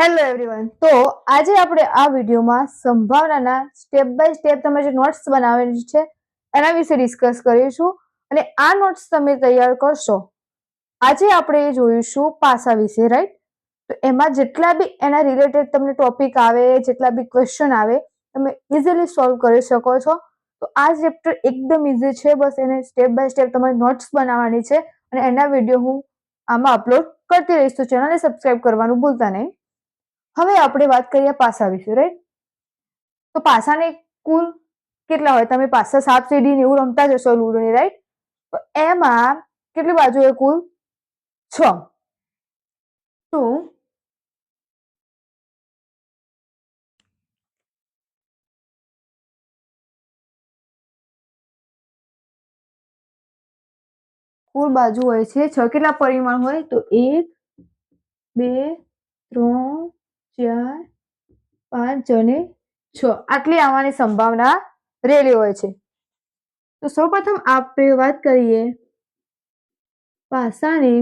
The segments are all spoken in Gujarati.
Hello everyone. તો આજે આપણે આ વિડીયોમાં સંભાવનાના સ્ટેપ બાય સ્ટેપ તમે જે નોટ્સ બનાવેલી છે એના વિશે ડિસ્કસ કરીશું અને આ નોટ્સ તમે તૈયાર કરશો. આજે આપણે જોઈશું પાસા વિશે, રાઈટ? તો એમાં જેટલા બી એના રિલેટેડ તમને ટોપિક આવે, જેટલા બી ક્વેશ્ચન આવે, તમે ઇઝીલી સોલ્વ કરી શકો છો. તો આ ચેપ્ટર એકદમ ઇઝી છે. બસ એને સ્ટેપ બાય સ્ટેપ તમારે નોટ્સ બનાવવાની છે અને એના વિડીયો હું આમાં અપલોડ કરતી રહીશ. તો ચેનલને સબસ્ક્રાઇબ કરવાનું ભૂલતા નહીં. હવે આપણે વાત કરીએ પાસા વિશે, રાઈટ? તો પાસાને કુલ કેટલા હોય? તમે પાસા સાપ સીડી ને એવું રમતા જશો લુડોની, રાઈટ? તો એમાં કેટલી બાજુ હોય? કુલ 6. તો કુલ બાજુ હોય છે 6. કેટલા પરિમાણ હોય? તો 1 2 3 4 5 અને 6 આટલી આવવાની સંભાવના રહેલી હોય છે. તો સૌપ્રથમ આપણે વાત કરીએ પાસાની.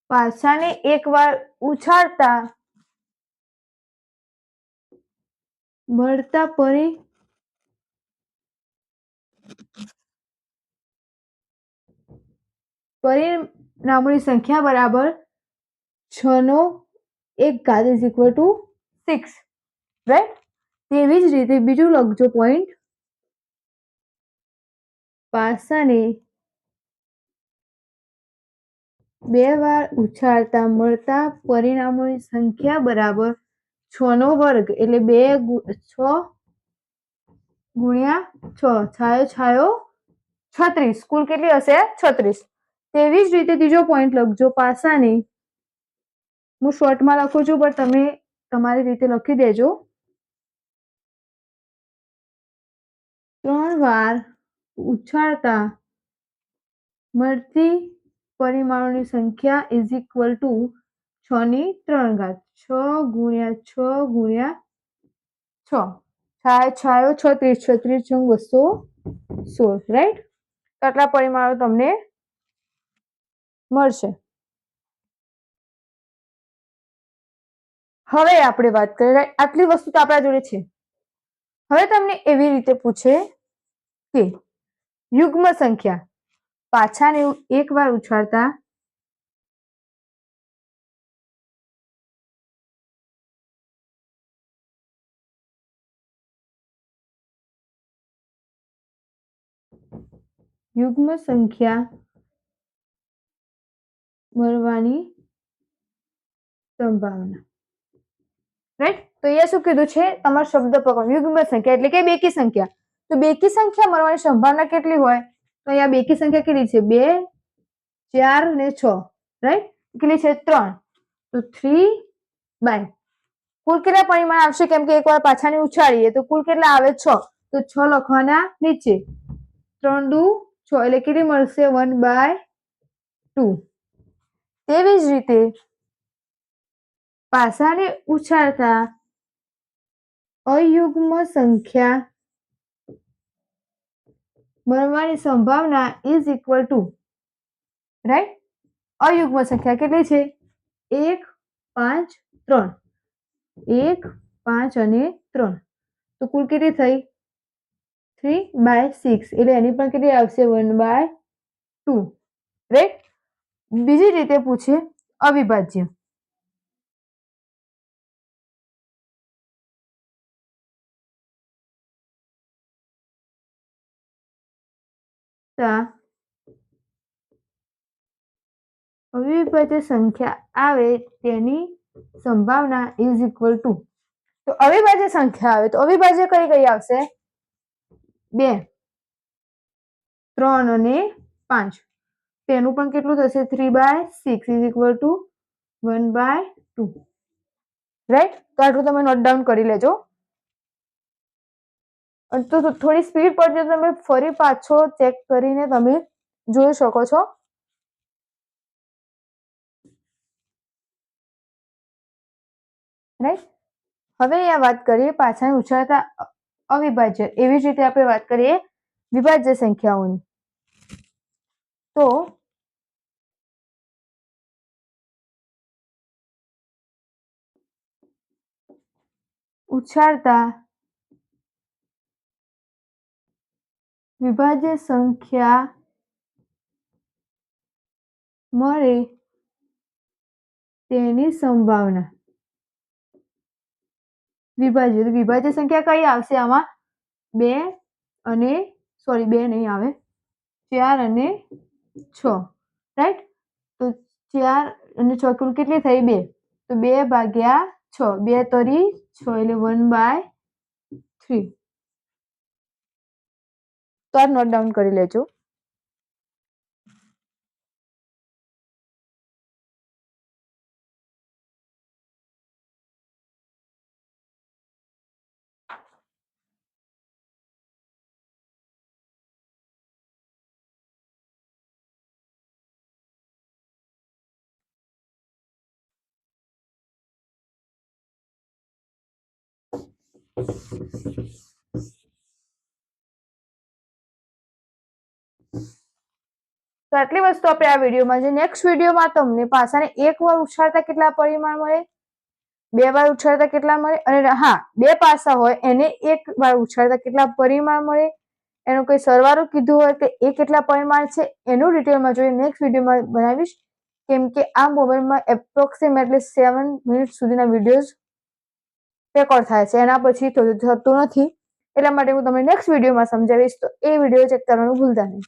પાસાને એકવાર ઉછાળતા મળતા પરિણામોની સંખ્યા બરાબર 6 નો 1 ઘાત ઇઝ ઇક્વલ ટુ 6, રાઈટ? તેવી જ રીતે બીજું લખજો પોઈન્ટ. પાસાને 2 વાર ઉછાળતા મળતા પરિણામોની સંખ્યા બરાબર 6 નો વર્ગ એટલે 6 ગુણ્યા 6 છાયો છાયો 36. કુલ કેટલી હશે? 36. તેવી જ રીતે ત્રીજો પોઈન્ટ લખજો. પાસાની હું શોર્ટમાં લખું છું પણ તમે તમારી રીતે લખી દેજો. 3 વાર ઉછાળતા મળતી પરિમાણોની સંખ્યા ઇઝ ઇક્વલ ટુ 6 ની 3 ઘાત. 6 ગુણ્યા 6 ગુણ્યા 6 છાયો છાયો 36. 36 216, રાઈટ? આટલા પરિમાણો તમને મળશે. હવે આપણે વાત કરીએ, આટલી વસ્તુ તો આપણા જોડે છે. હવે તમને એવી રીતે પૂછે કે યુગ્મ સંખ્યા પાછાને એક વાર ઉછાળતા યુગ્મ સંખ્યા મળવાની સંભાવના, રાઈટ? તો અહીંયા શું કીધું છે? તમારો શબ્દ પકડો. યુગ્મ સંખ્યા એટલે કે બેકી સંખ્યા. તો બેકી સંખ્યા મળવાની સંભાવના કેટલી હોય? તો અહીંયા બેકી સંખ્યા કેટલી છે? 2 4 ને 6, રાઈટ? કેટલી છે? 3. તો 3 બાય કુલ કેટલા પરિમાણ આવશે? કેમ કે એકવાર પાછાની ઉછાળીએ તો કુલ કેટલા આવે? 6. તો 6 લખવાના નીચે. 3 દુ 6 એટલે કેટલી મળશે? 1/2. તેવી જ રીતે પાસાને ઉછાળતા અયુગ્મ સંખ્યા મળવાની સંભાવના ઇઝ ઇક્વલ ટુ, રાઈટ? અયુગ્મ સંખ્યા કેટલી છે? 1 5 3. 1 5 અને 3. તો કુલ કેટલી થઈ? 3/6 એટલે એની પણ કેટલી આવશે? 1/2, રાઈટ? બીજી રીતે પૂછે અવિભાજ્ય. અવિભાજ્ય સંખ્યા આવે તેની સંભાવના ઇઝ ઇક્વલ ટુ. તો અવિભાજ્ય સંખ્યા આવે તો અવિભાજ્ય કઈ કઈ આવશે? 2 3 અને 5. તેનું પણ કેટલું થશે? 3/6 ઇઝ ઇક્વલ ટુ 1/2, રાઈટ? તો આટલું તમે નોટ ડાઉન કરી લેજો. તો થોડી સ્પીડ પર જો તમે ફરી પાછો ચેક કરીને તમે જોઈ શકો છો. રાઈટ. હવે અહીંયા વાત કરીએ પાછળ ઉછાળતા અવિભાજ્ય, એવી જ રીતે આપણે વાત કરીએ વિભાજ્ય સંખ્યાઓની. તો ઉછાળતા વિભાજ્ય સંખ્યા મળે તેની સંભાવના. વિભાજ્ય સંખ્યા કઈ આવશે આમાં? 2 અને 2 નહીં આવે, 4 અને 6, રાઈટ. તો 4 અને 6 કુલ કેટલી થઈ? 2. તો 2 ભાગ્યા 6, 2 તરી 6 એટલે 1/3. તો આ નોટ ડાઉન કરી લેજો. તો આટલી વસ્તુ આપણે આ વિડીયોમાં છે. નેક્સ્ટ વિડીયોમાં તમને પાસાને એકવાર ઉછાળતા કેટલા પરિમાણ મળે, 2 વાર ઉછાળતા કેટલા મળે, અને હા 2 પાસા હોય એને એક વાર ઉછાળતા કેટલા પરિમાણ મળે, એનો કોઈ સરવાળો કીધું હોય કે એ કેટલા પરિમાણ છે એનું ડિટેલમાં જોઈએ નેક્સ્ટ વિડીયોમાં બનાવીશ. કેમ કે આ મોબાઈલમાં એપ્રોક્સિમેટલી 7 મિનિટ સુધીના વિડીયોઝ રેકોર્ડ થાય છે, એના પછી થતું નથી. એટલા માટે હું તમને નેક્સ્ટ વિડીયોમાં સમજાવીશ. તો એ વિડીયો ચેક કરવાનું ભૂલતા નહીં.